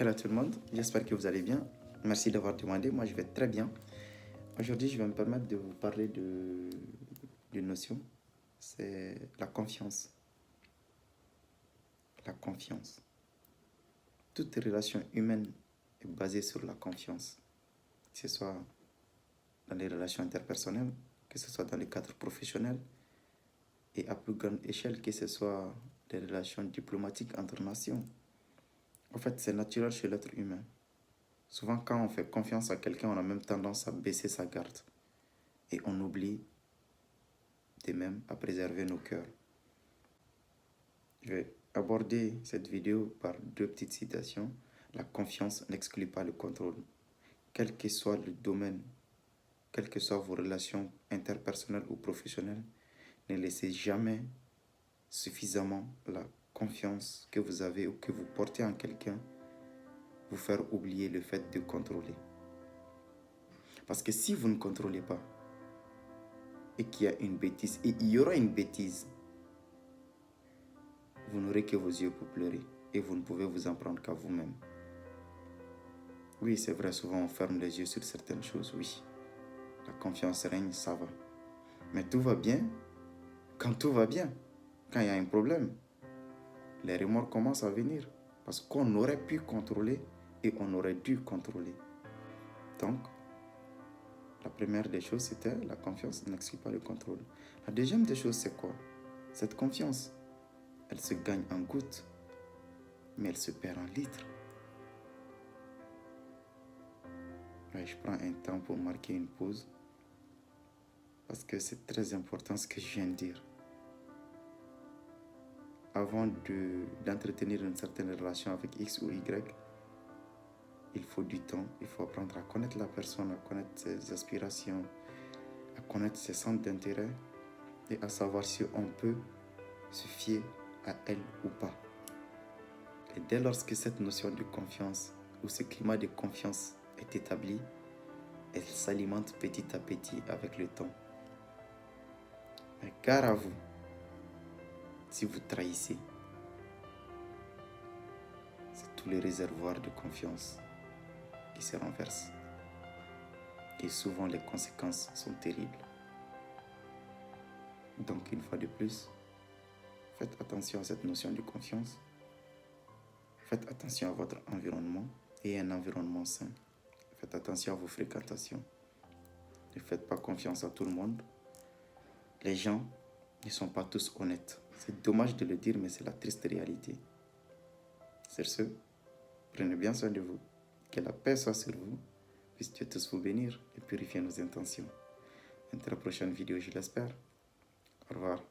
Hello tout le monde, j'espère que vous allez bien. Merci d'avoir demandé, moi je vais très bien. Aujourd'hui, je vais me permettre de vous parler d'une notion, c'est la confiance. La confiance. Toute relation humaine est basée sur la confiance, que ce soit dans les relations interpersonnelles, que ce soit dans les cadres professionnels, et à plus grande échelle, que ce soit des relations diplomatiques entre nations. En fait, c'est naturel chez l'être humain. Souvent, quand on fait confiance à quelqu'un, on a même tendance à baisser sa garde. Et on oublie de même à préserver nos cœurs. Je vais aborder cette vidéo par deux petites citations. La confiance n'exclut pas le contrôle. Quel que soit le domaine, quelles que soient vos relations interpersonnelles ou professionnelles, ne laissez jamais suffisamment la confiance que vous avez ou que vous portez en quelqu'un vous faire oublier le fait de contrôler. Parce que si vous ne contrôlez pas et qu'il y a une bêtise, et il y aura une bêtise, vous n'aurez que vos yeux pour pleurer et vous ne pouvez vous en prendre qu'à vous-même. Oui, c'est vrai, souvent on ferme les yeux sur certaines choses, oui. La confiance règne, ça va. Mais tout va bien quand tout va bien. Quand il y a un problème, les remords commencent à venir. Parce qu'on aurait pu contrôler et on aurait dû contrôler. Donc, la première des choses, c'était la confiance n'exclut pas le contrôle. La deuxième des choses, c'est quoi? Cette confiance, elle se gagne en gouttes, mais elle se perd en litres. Ouais, je prends un temps pour marquer une pause, parce que c'est très important ce que je viens de dire. Avant d'entretenir une certaine relation avec X ou Y, il faut du temps, il faut apprendre à connaître la personne, à connaître ses aspirations, à connaître ses centres d'intérêt et à savoir si on peut se fier à elle ou pas. Et dès lors que cette notion de confiance ou ce climat de confiance est établi, elle s'alimente petit à petit avec le temps. Mais gare à vous, si vous trahissez, c'est tous les réservoirs de confiance qui se renversent. Et souvent, les conséquences sont terribles. Donc, une fois de plus, faites attention à cette notion de confiance. Faites attention à votre environnement et un environnement sain. Faites attention à vos fréquentations. Ne faites pas confiance à tout le monde. Les gens ne sont pas tous honnêtes. C'est dommage de le dire, mais c'est la triste réalité. Sur ce, prenez bien soin de vous. Que la paix soit sur vous. Puisse Dieu tous vous bénir et purifier nos intentions. À la prochaine vidéo, je l'espère. Au revoir.